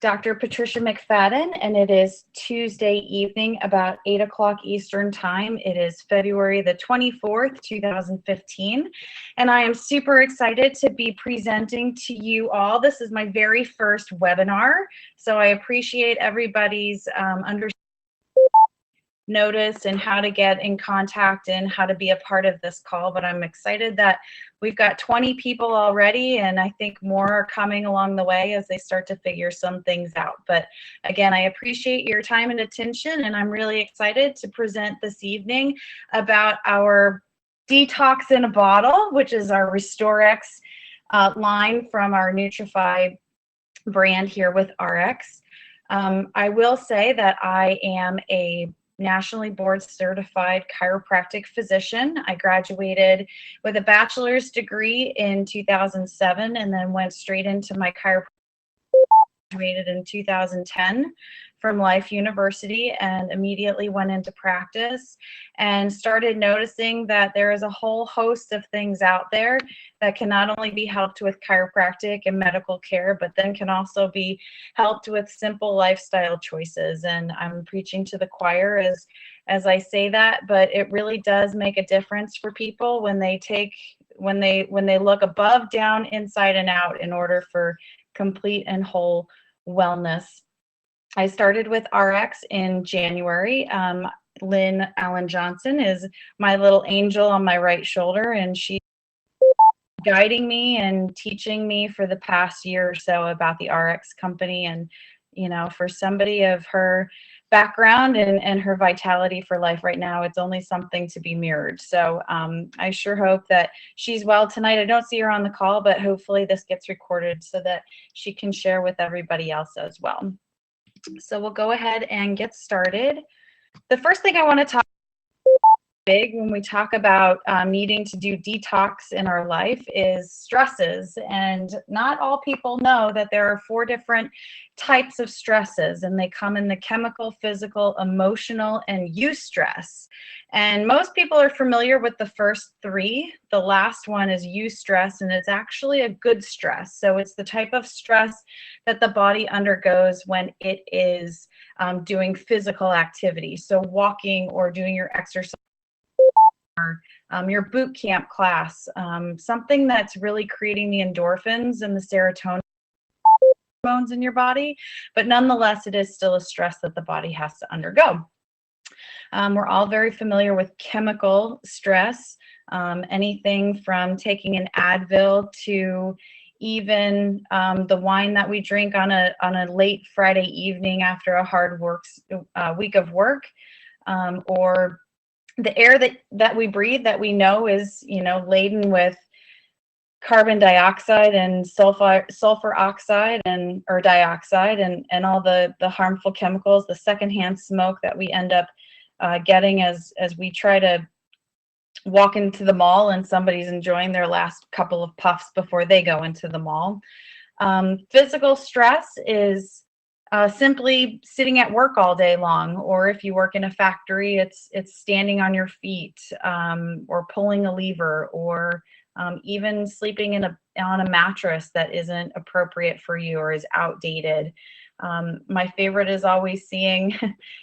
Dr. Patricia McFadden, and it is Tuesday evening about 8 o'clock Eastern Time. It is February the 24th, 2015, and I am super excited to be presenting to you all. This is my very first webinar, so I appreciate everybody's notice and how to get in contact and how to be a part of this call, but I'm excited that we've got 20 people already, and I think more are coming along the way as they start to figure some things out. But again, I appreciate your time and attention, and I'm really excited to present this evening about our Detox in a Bottle, which is our Restoriix line from our Nutrify brand here with Ariix. I will say that I am a nationally board certified chiropractic physician. I graduated with a bachelor's degree in 2007 and then went straight into my chiropractic. Graduated in 2010 from Life University and immediately went into practice and started noticing that there is a whole host of things out there that can not only be helped with chiropractic and medical care, but then can also be helped with simple lifestyle choices. And I'm preaching to the choir as I say that, but it really does make a difference for people when they look above, down, inside, and out in order for complete and whole wellness. I started with Ariix in January. Lynn Allen Johnson is my little angel on my right shoulder, and she's guiding me and teaching me for the past year or so about the Ariix company. And, you know, for somebody of her background and her vitality for life right now, it's only something to be mirrored. So I sure hope that she's well tonight. I don't see her on the call, but hopefully this gets recorded so that she can share with everybody else as well. So we'll go ahead and get started. The first thing I want to talk big when we talk about needing to do detox in our life is stresses. And not all people know that there are 4 different types of stresses, and they come in the chemical, physical, emotional, and eustress. And most people are familiar with the first 3. The last one is eustress, and it's actually a good stress. So it's the type of stress that the body undergoes when it is doing physical activity. So walking or doing your exercise, your boot camp class, something that's really creating the endorphins and the serotonin hormones in your body, but nonetheless, it is still a stress that the body has to undergo. We're all very familiar with chemical stress, anything from taking an Advil to even the wine that we drink on a late Friday evening after a hard week of work, or the air that we breathe that we know is, you know, laden with carbon dioxide and sulfur oxide or dioxide and all the harmful chemicals, the secondhand smoke that we end up getting as we try to walk into the mall and somebody's enjoying their last couple of puffs before they go into the mall. Physical stress is simply sitting at work all day long, or if you work in a factory, it's standing on your feet, or pulling a lever, or even sleeping on a mattress that isn't appropriate for you or is outdated. My favorite is always seeing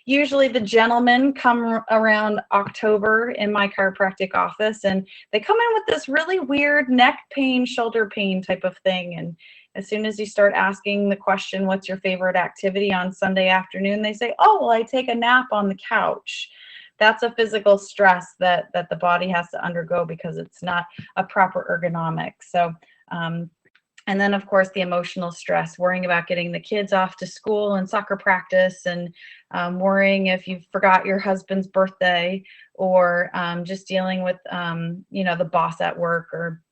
usually the gentlemen come around October in my chiropractic office, and they come in with this really weird neck pain, shoulder pain type of thing. And as soon as you start asking the question, what's your favorite activity on Sunday afternoon? They say, oh, well, I take a nap on the couch. That's a physical stress that the body has to undergo because it's not a proper ergonomic. So, and then, of course, the emotional stress, worrying about getting the kids off to school and soccer practice, and worrying if you forgot your husband's birthday, or just dealing with, you know, the boss at work, or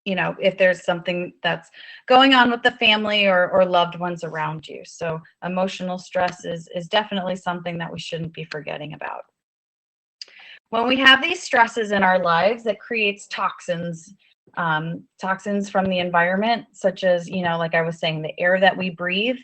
you know, if there's something that's going on with the family or loved ones around you. So emotional stress is definitely something that we shouldn't be forgetting about. When we have these stresses in our lives, it creates toxins from the environment, such as, you know, like I was saying, the air that we breathe,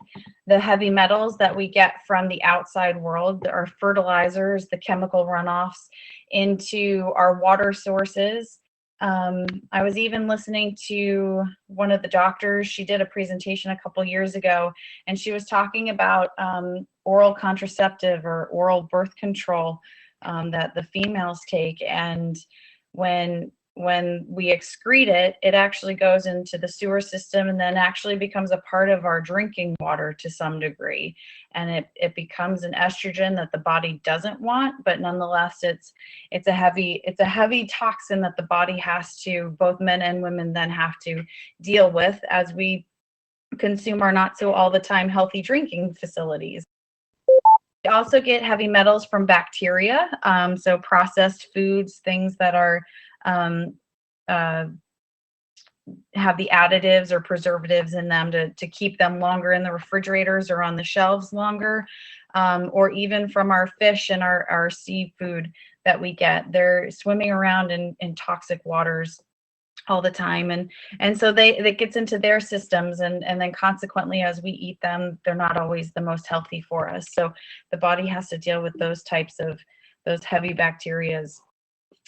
the heavy metals that we get from the outside world, our fertilizers, the chemical runoffs into our water sources, I was even listening to one of the doctors. She did a presentation a couple years ago, and she was talking about oral contraceptive or oral birth control that the females take. And when we excrete it, it actually goes into the sewer system and then actually becomes a part of our drinking water to some degree. And it becomes an estrogen that the body doesn't want, but nonetheless, it's a heavy toxin that the body has to, both men and women then have to deal with as we consume our not so all the time healthy drinking facilities. We also get heavy metals from bacteria, so processed foods, things that are uh, have the additives or preservatives in them to keep them longer in the refrigerators or on the shelves longer, or even from our fish and our seafood that we get. They're swimming around in toxic waters all the time, and so that gets into their systems, and then consequently as we eat them, they're not always the most healthy for us. So the body has to deal with those types of those heavy bacterias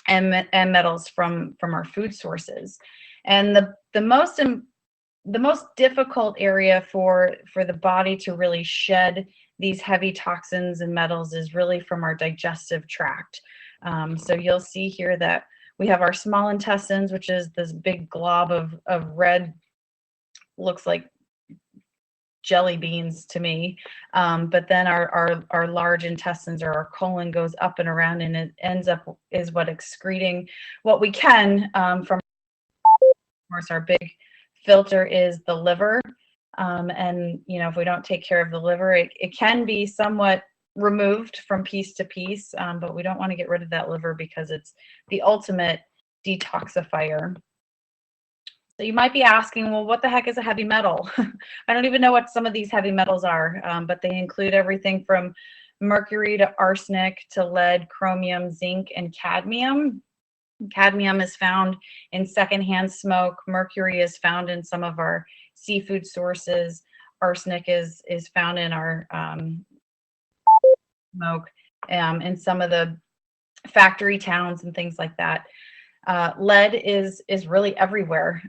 and metals from our food sources. And the most difficult area for the body to really shed these heavy toxins and metals is really from our digestive tract. So you'll see here that we have our small intestines, which is this big glob of red, looks like jelly beans to me. But then our large intestines, or our colon, goes up and around, and it ends up is what excreting what we can from. Of course, our big filter is the liver. And if we don't take care of the liver, it can be somewhat removed from piece to piece, but we don't want to get rid of that liver because it's the ultimate detoxifier. So you might be asking, well, what the heck is a heavy metal? I don't even know what some of these heavy metals are, but they include everything from mercury to arsenic to lead, chromium, zinc, and cadmium. Cadmium is found in secondhand smoke. Mercury is found in some of our seafood sources. Arsenic is found in our smoke, in some of the factory towns and things like that. Lead is really everywhere.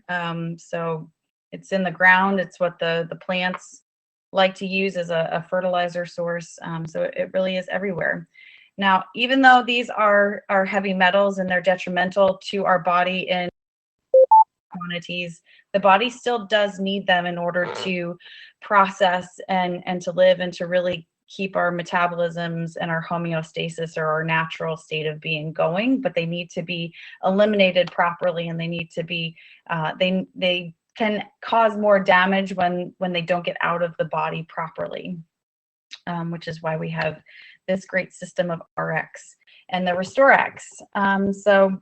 So it's in the ground. It's what the plants like to use as a fertilizer source. So it really is everywhere. Now, even though these are heavy metals and they're detrimental to our body in quantities, the body still does need them in order to process and to live and to really keep our metabolisms and our homeostasis, or our natural state of being, going. But they need to be eliminated properly, and they need to be they can cause more damage when they don't get out of the body properly, which is why we have this great system of Ariix and the Restoriix. So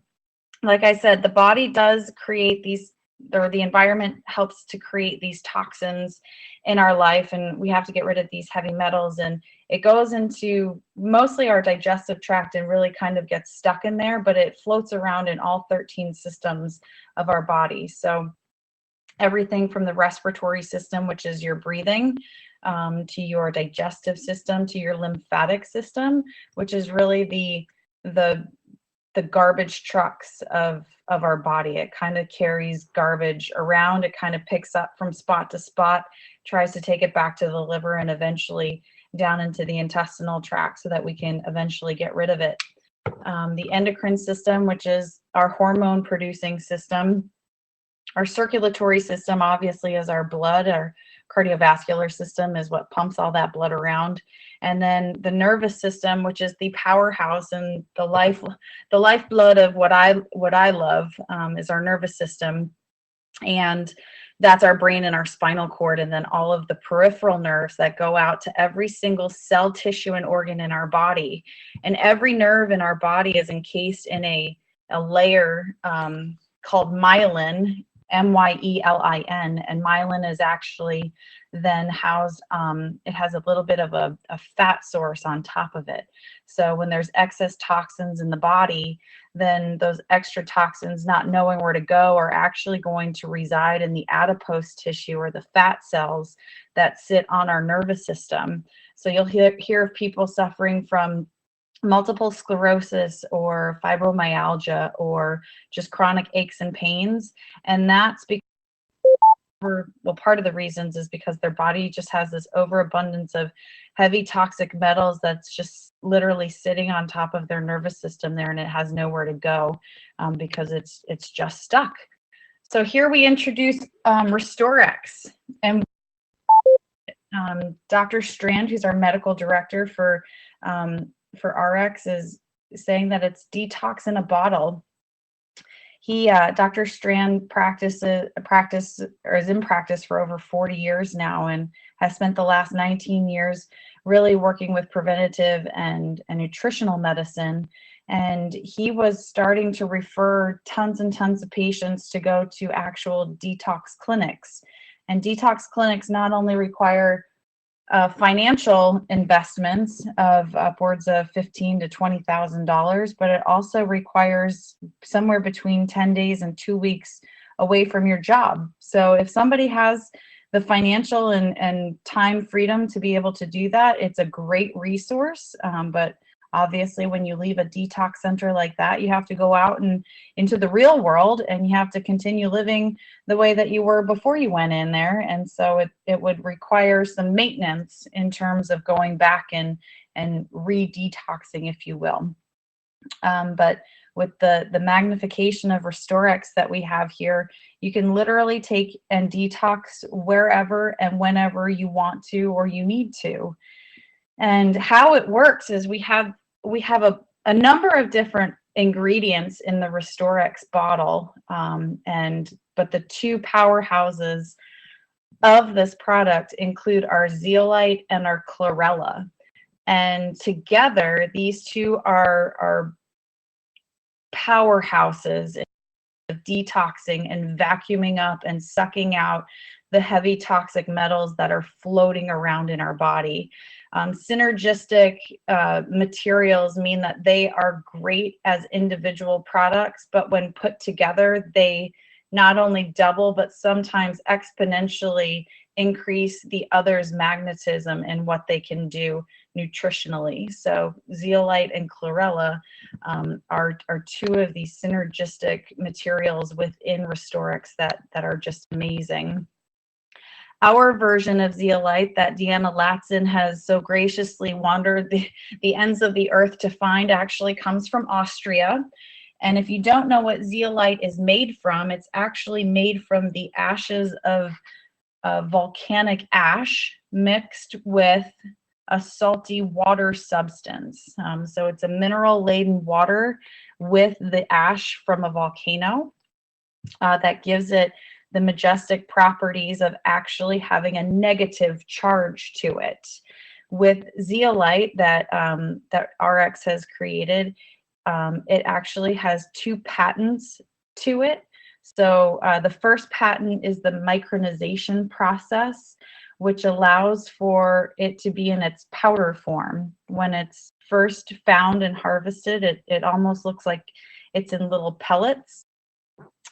like I said, the body does create these, or the environment helps to create these toxins in our life, and we have to get rid of these heavy metals, and it goes into mostly our digestive tract and really kind of gets stuck in there, but it floats around in all 13 systems of our body. So everything from the respiratory system, which is your breathing, to your digestive system, to your lymphatic system, which is really the garbage trucks of our body. It kind of carries garbage around. It kind of picks up from spot to spot, tries to take it back to the liver, and eventually down into the intestinal tract so that we can eventually get rid of it. The endocrine system, which is our hormone producing system. Our circulatory system obviously is our blood. Our cardiovascular system is what pumps all that blood around. And then the nervous system, which is the powerhouse and the lifeblood of what I love, is our nervous system. And that's our brain and our spinal cord, and then all of the peripheral nerves that go out to every single cell, tissue, and organ in our body. And every nerve in our body is encased in a layer called myelin, myelin, and myelin is actually then housed, it has a little bit of a fat source on top of it. So when there's excess toxins in the body, then those extra toxins, not knowing where to go, are actually going to reside in the adipose tissue, or the fat cells that sit on our nervous system. So you'll hear of people suffering from multiple sclerosis or fibromyalgia or just chronic aches and pains. And that's because, well, part of the reasons is because their body just has this overabundance of heavy toxic metals that's just literally sitting on top of their nervous system there, and it has nowhere to go because it's just stuck. So here we introduce Restoriix, and Dr. Strand, who's our medical director for Ariix, is saying that it's detox in a bottle. Dr. Strand is in practice for over 40 years now, and has spent the last 19 years really working with preventative and nutritional medicine. And he was starting to refer tons and tons of patients to go to actual detox clinics. And detox clinics not only require financial investments of upwards of $15,000 to $20,000, but it also requires somewhere between 10 days and 2 weeks away from your job. So if somebody has the financial and time freedom to be able to do that, it's a great resource. But obviously, when you leave a detox center like that, you have to go out and into the real world, and you have to continue living the way that you were before you went in there. And so it would require some maintenance in terms of going back and re-detoxing, if you will. But with the magnification of Restoriix that we have here, you can literally take and detox wherever and whenever you want to or you need to. And how it works is we have a number of different ingredients in the Restoriix bottle, but the two powerhouses of this product include our zeolite and our chlorella. And together, these two are powerhouses of detoxing and vacuuming up and sucking out the heavy toxic metals that are floating around in our body. Synergistic materials mean that they are great as individual products, but when put together, they not only double, but sometimes exponentially increase the other's magnetism and what they can do nutritionally. So zeolite and chlorella are two of these synergistic materials within Restoriix that are just amazing. Our version of zeolite that Deanna Latson has so graciously wandered the ends of the earth to find actually comes from Austria. And if you don't know what zeolite is made from, it's actually made from the ashes of volcanic ash mixed with a salty water substance. So it's a mineral-laden water with the ash from a volcano that gives it the majestic properties of actually having a negative charge to it. With zeolite that Ariix has created, it actually has 2 patents to it. So the first patent is the micronization process, which allows for it to be in its powder form. When it's first found and harvested, it almost looks like it's in little pellets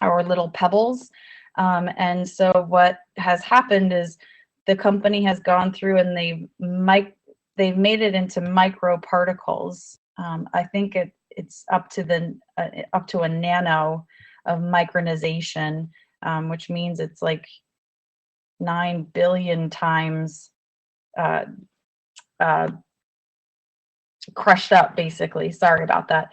or little pebbles. And so what has happened is the company has gone through and they've made it into microparticles. I think it's up to a nano of micronization, which means it's like 9 billion times crushed up, basically. Sorry about that.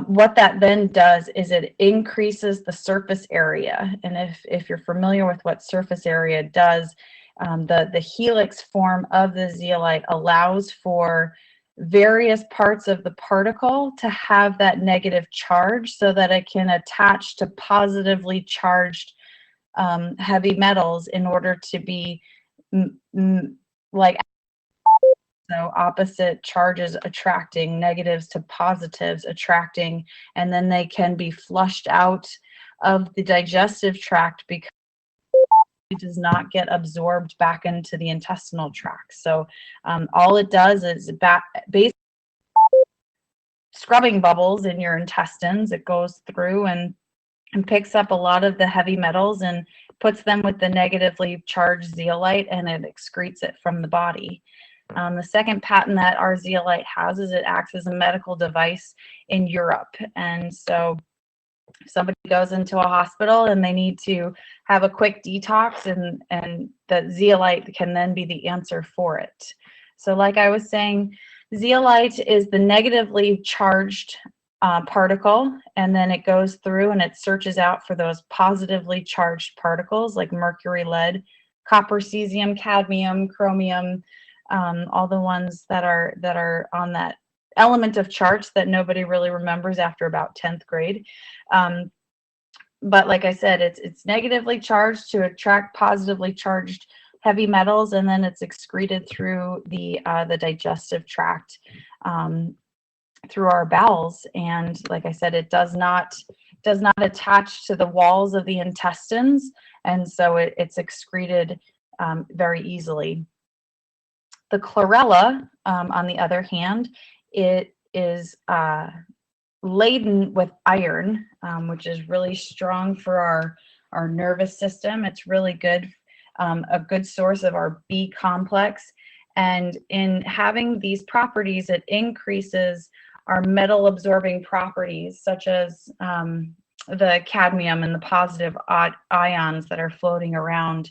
What that then does is it increases the surface area. And if you're familiar with what surface area does, the helix form of the zeolite allows for various parts of the particle to have that negative charge so that it can attach to positively charged heavy metals in order to be like, so opposite charges attracting, negatives to positives attracting, and then they can be flushed out of the digestive tract because it does not get absorbed back into the intestinal tract. So all it does is basically scrubbing bubbles in your intestines. It goes through and picks up a lot of the heavy metals and puts them with the negatively charged zeolite, and it excretes it from the body. The second patent that our zeolite has is it acts as a medical device in Europe. And so if somebody goes into a hospital and they need to have a quick detox, and the zeolite can then be the answer for it. So like I was saying, zeolite is the negatively charged particle, and then it goes through and it searches out for those positively charged particles like mercury, lead, copper, cesium, cadmium, chromium, all the ones that are on that element of charts that nobody really remembers after about 10th grade. But like I said, it's negatively charged to attract positively charged heavy metals, and then it's excreted through the digestive tract, through our bowels. And like I said, it does not attach to the walls of the intestines, and so it's excreted very easily. The chlorella, on the other hand, it is laden with iron, which is really strong for our nervous system. It's really good, a good source of our B complex. And in having these properties, it increases our metal absorbing properties, such as the cadmium and the positive ions that are floating around.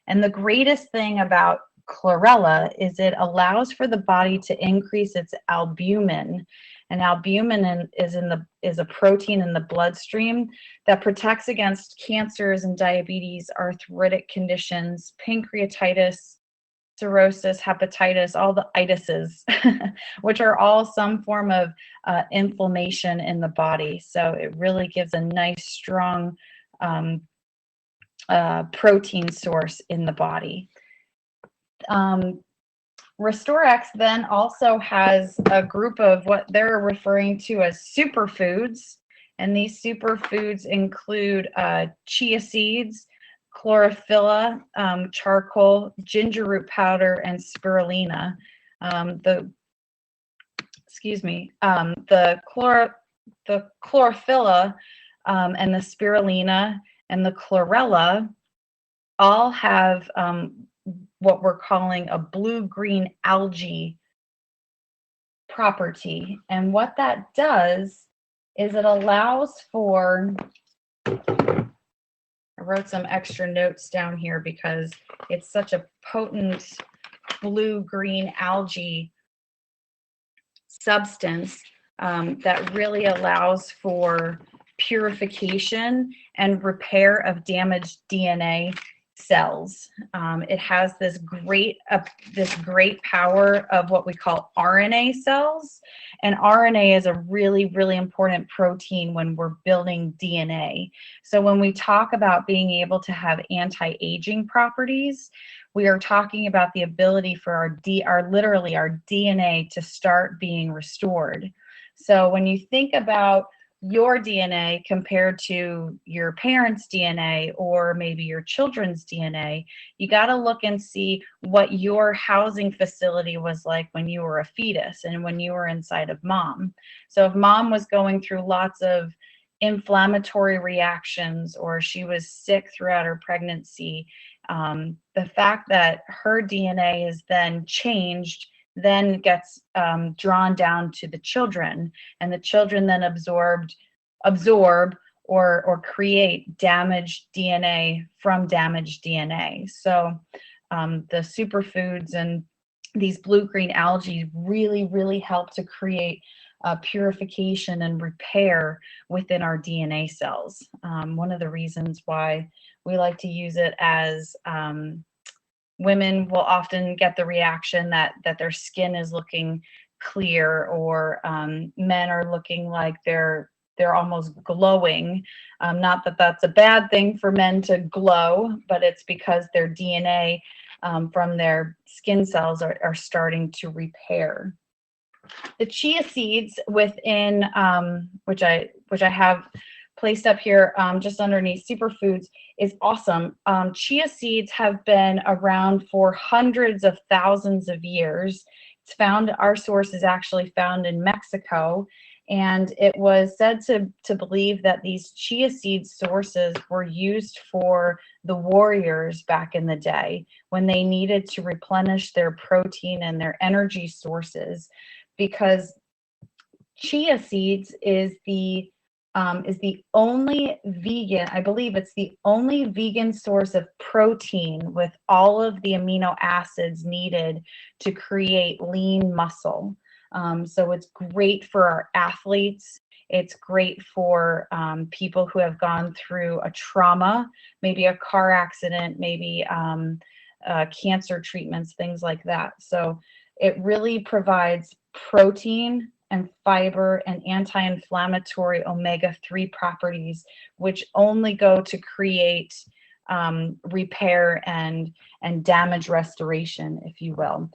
And the greatest thing about chlorella is it allows for the body to increase its albumin. And albumin is a protein in the bloodstream that protects against cancers and diabetes, arthritic conditions, pancreatitis, cirrhosis, hepatitis, all the itises, which are all some form of inflammation in the body. So it really gives a nice, strong protein source in the body. Restoriix then also has a group of what they're referring to as superfoods, and these superfoods include chia seeds, chlorophylla, charcoal, ginger root powder, and spirulina. The chlorophylla and the spirulina and the chlorella all have what we're calling a blue-green algae property. And what that does is it allows for, I wrote some extra notes down here because it's such a potent blue-green algae substance that really allows for purification and repair of damaged DNA cells. It has this great power of what we call RNA cells, and RNA is a really, really important protein when we're building DNA. So when we talk about being able to have anti-aging properties, we are talking about the ability for our DNA to start being restored. So when you think about your DNA compared to your parents' DNA or maybe your children's DNA, you got to look and see what your housing facility was like when you were a fetus and when you were inside of mom. So if mom was going through lots of inflammatory reactions or she was sick throughout her pregnancy, the fact that her DNA is then changed then gets drawn down to the children, and the children then absorb or create damaged DNA from damaged DNA. So the superfoods and these blue-green algae really, really help to create purification and repair within our DNA cells. One of the reasons why we like to use it as women will often get the reaction that their skin is looking clear, or men are looking like they're almost glowing. Not that that's a bad thing for men to glow, but it's because their DNA from their skin cells are starting to repair. The chia seeds within, which I have placed up here just underneath superfoods, is awesome. Chia seeds have been around for hundreds of thousands of years. It's found, our source is actually found in Mexico, And it was said to believe that these chia seed sources were used for the warriors back in the day when they needed to replenish their protein and their energy sources, because chia seeds is the only vegan, I believe it's the only vegan source of protein with all of the amino acids needed to create lean muscle. So it's great for our athletes. It's great for people who have gone through a trauma, maybe a car accident, maybe cancer treatments, things like that. So it really provides protein and fiber and anti-inflammatory omega-3 properties, which only go to create repair and damage restoration, if you will.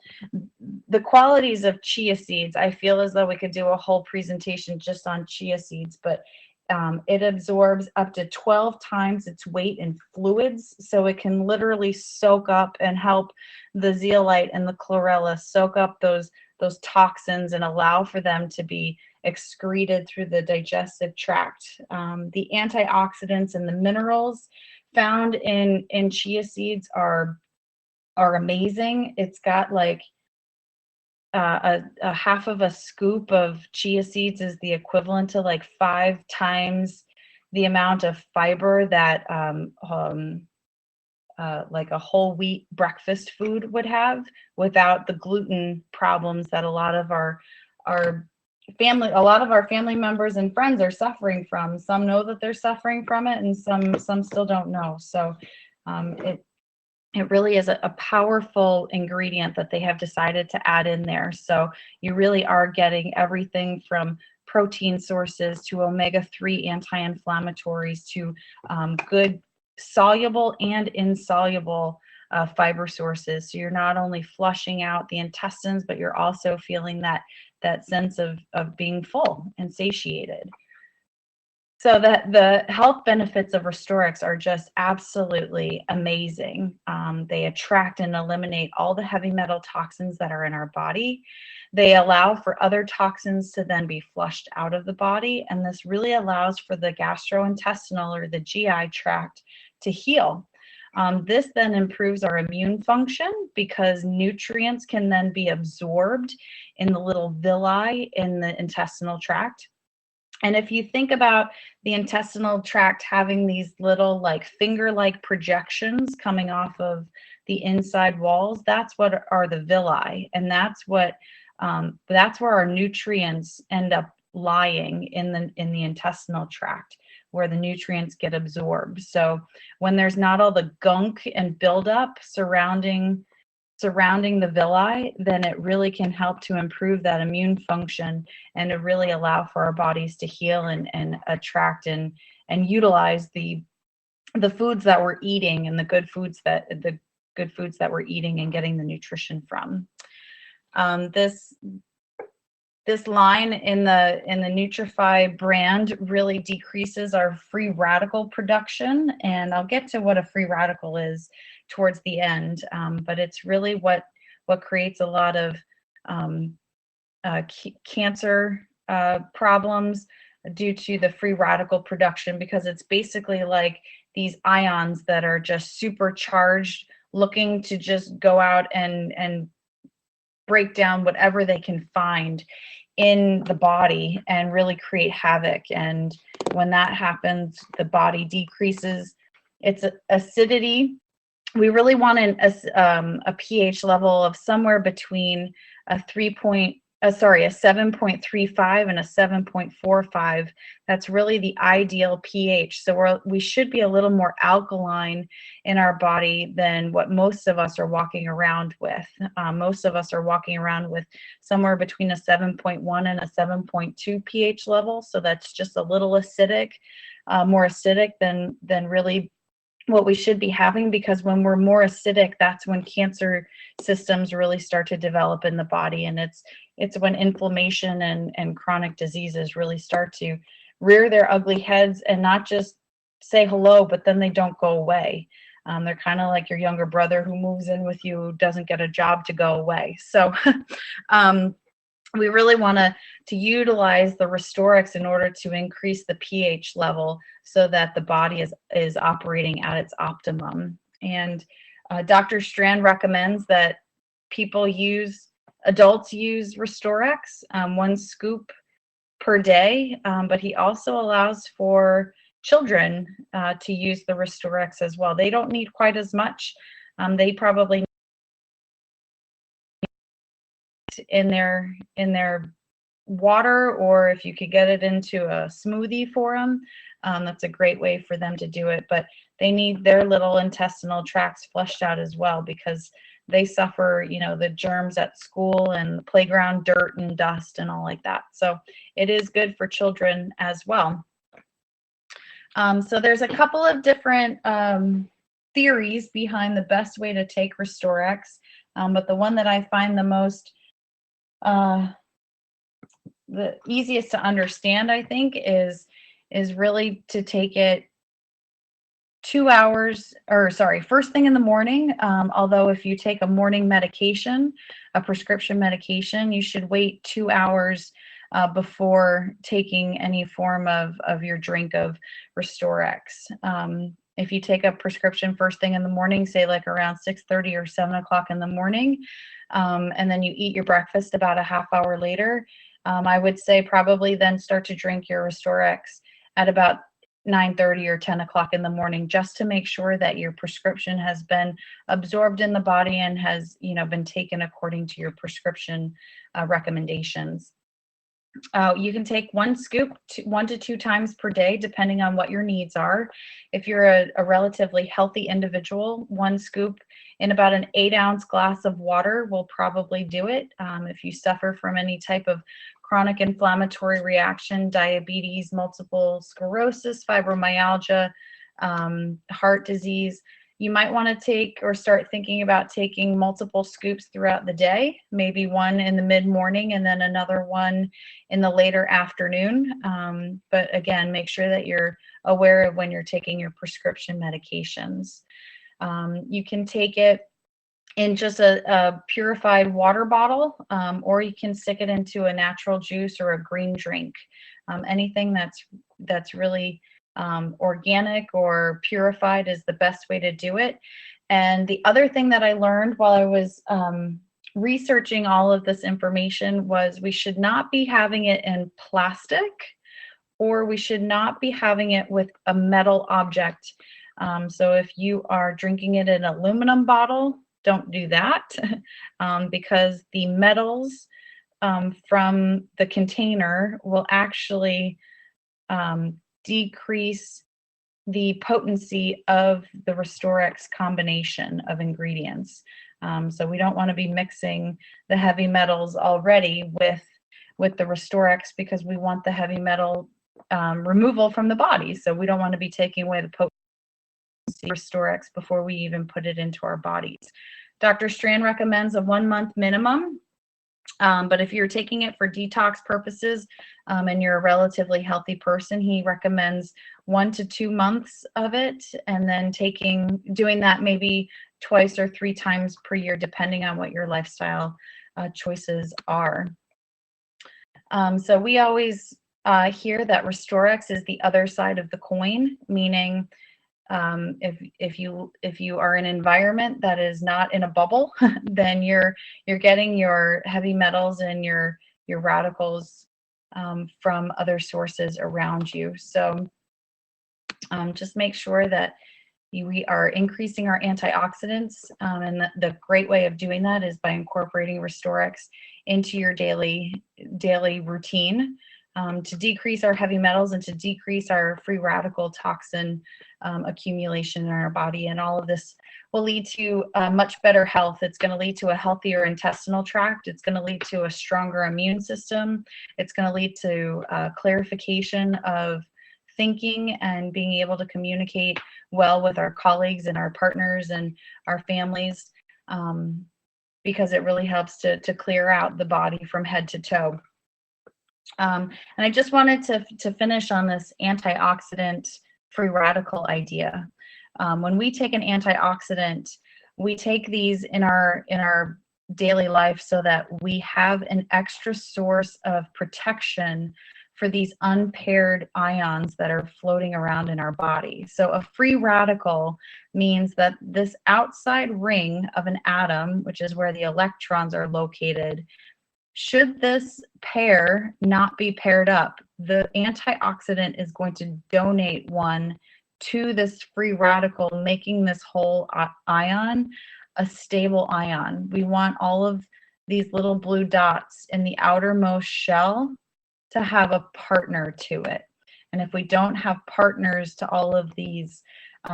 The qualities of chia seeds, I feel as though we could do a whole presentation just on chia seeds, but it absorbs up to 12 times its weight in fluids, so it can literally soak up and help the zeolite and the chlorella soak up those toxins and allow for them to be excreted through the digestive tract. The antioxidants and the minerals found in chia seeds are amazing. It's got like a half of a scoop of chia seeds is the equivalent to like 5 times the amount of fiber that like a whole wheat breakfast food would have, without the gluten problems that a lot of our family members and friends are suffering from. Some know that they're suffering from it, and some still don't know. So it really is a powerful ingredient that they have decided to add in there. So you really are getting everything from protein sources to omega-3 anti-inflammatories to good soluble and insoluble fiber sources. So you're not only flushing out the intestines, but you're also feeling that sense of being full and satiated. So that the health benefits of Restoriix are just absolutely amazing. They attract and eliminate all the heavy metal toxins that are in our body. They allow for other toxins to then be flushed out of the body, and this really allows for the gastrointestinal or the GI tract to heal. This then improves our immune function because nutrients can then be absorbed in the little villi in the intestinal tract. And if you think about the intestinal tract having these little like finger-like projections coming off of the inside walls, that's what are the villi, and that's where our nutrients end up lying in the intestinal tract, where the nutrients get absorbed. So when there's not all the gunk and buildup surrounding the villi, then it really can help to improve that immune function and to really allow for our bodies to heal and attract and utilize the foods that we're eating and the good foods that we're eating and getting the nutrition from. This line in the Nutrify brand really decreases our free radical production, and I'll get to what a free radical is towards the end, but it's really what creates a lot of cancer problems due to the free radical production, because it's basically like these ions that are just supercharged, looking to just go out and break down whatever they can find in the body and really create havoc. And when that happens, the body decreases its acidity. We really want a pH level of somewhere between a 7.35 and a 7.45. That's really the ideal pH. So we should be a little more alkaline in our body than what most of us are walking around with. Most of us are walking around with somewhere between a 7.1 and a 7.2 pH level. So that's just a little acidic, more acidic than really what we should be having, because when we're more acidic, that's when cancer systems really start to develop in the body, and it's when inflammation and chronic diseases really start to rear their ugly heads and not just say hello, but then they don't go away. They're kind of like your younger brother who moves in with you, who doesn't get a job to go away. So we really want to utilize the Restoriix in order to increase the pH level so that the body is operating at its optimum. And Dr. Strand recommends that adults use Restoriix, 1 scoop per day, but he also allows for children to use the Restoriix as well. They don't need quite as much. They probably need in their water, or if you could get it into a smoothie for them, that's a great way for them to do it. But they need their little intestinal tracts flushed out as well, because they suffer, the germs at school and the playground dirt and dust and all like that. So it is good for children as well. So there's a couple of different theories behind the best way to take Restoriix, but the one that I find the easiest to understand, I think, is really to take it 2 hours, or sorry, first thing in the morning. Although if you take a morning medication, a prescription medication, you should wait 2 hours before taking any form of your drink of Restoriix. If you take a prescription first thing in the morning, say like around 6:30 or 7 o'clock in the morning, and then you eat your breakfast about a half hour later, I would say probably then start to drink your Restoriix at about 9:30 or 10 o'clock in the morning, just to make sure that your prescription has been absorbed in the body and has been taken according to your prescription recommendations. You can take 1 scoop 1 to 2 times per day, depending on what your needs are. If you're a relatively healthy individual, 1 scoop in about an 8-ounce glass of water will probably do it. If you suffer from any type of chronic inflammatory reaction, diabetes, multiple sclerosis, fibromyalgia, heart disease, you might want to take or start thinking about taking multiple scoops throughout the day, maybe one in the mid-morning and then another one in the later afternoon. But again, make sure that you're aware of when you're taking your prescription medications. You can take it in just a purified water bottle, or you can stick it into a natural juice or a green drink. Anything that's really organic or purified is the best way to do it. And the other thing that I learned while I was researching all of this information was we should not be having it in plastic, or we should not be having it with a metal object. So if you are drinking it in an aluminum bottle, don't do that, because the metals from the container will actually decrease the potency of the Restoriix combination of ingredients. So we don't want to be mixing the heavy metals already with the Restoriix, because we want the heavy metal removal from the body. So we don't want to be taking away the potency of Restoriix before we even put it into our bodies. Dr. Strand recommends a 1 month minimum. But if you're taking it for detox purposes and you're a relatively healthy person, he recommends 1 to 2 months of it, and then doing that maybe 2 or 3 times per year, depending on what your lifestyle choices are. So we always hear that Restoriix is the other side of the coin, meaning if you are in an environment that is not in a bubble, then you're getting your heavy metals and your radicals from other sources around you. So just make sure that we are increasing our antioxidants, and the great way of doing that is by incorporating Restoriix into your daily routine, to decrease our heavy metals and to decrease our free radical toxin accumulation in our body. And all of this will lead to much better health. It's going to lead to a healthier intestinal tract. It's going to lead to a stronger immune system. It's going to lead to clarification of thinking and being able to communicate well with our colleagues and our partners and our families, because it really helps to clear out the body from head to toe. And I just wanted to finish on this antioxidant free radical idea. When we take an antioxidant, we take these in our daily life so that we have an extra source of protection for these unpaired ions that are floating around in our body. So a free radical means that this outside ring of an atom, which is where the electrons are located, should this pair not be paired up, the antioxidant is going to donate one to this free radical, making this whole ion a stable ion. We want all of these little blue dots in the outermost shell to have a partner to it. And if we don't have partners to all of these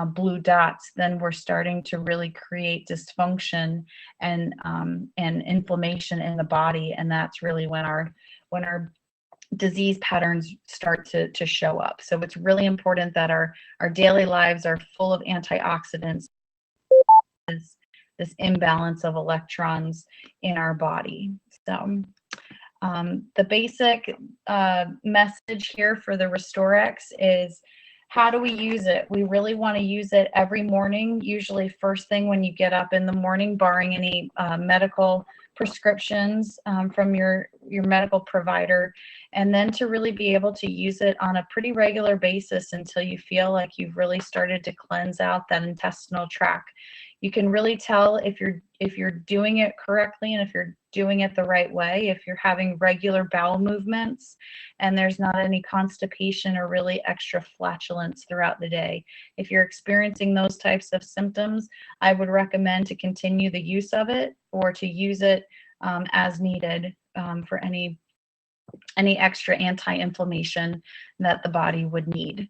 blue dots, then we're starting to really create dysfunction and inflammation in the body, and that's really when our disease patterns start to show up. So it's really important that our daily lives are full of antioxidants. This imbalance of electrons in our body. So the basic message here for the Restoriix is, how do we use it? We really want to use it every morning, usually first thing when you get up in the morning, barring any medical prescriptions from your medical provider, and then to really be able to use it on a pretty regular basis until you feel like you've really started to cleanse out that intestinal tract. You can really tell if you're doing it correctly and if you're doing it the right way, if you're having regular bowel movements and there's not any constipation or really extra flatulence throughout the day. If you're experiencing those types of symptoms, I would recommend to continue the use of it or to use it as needed for any extra anti-inflammation that the body would need.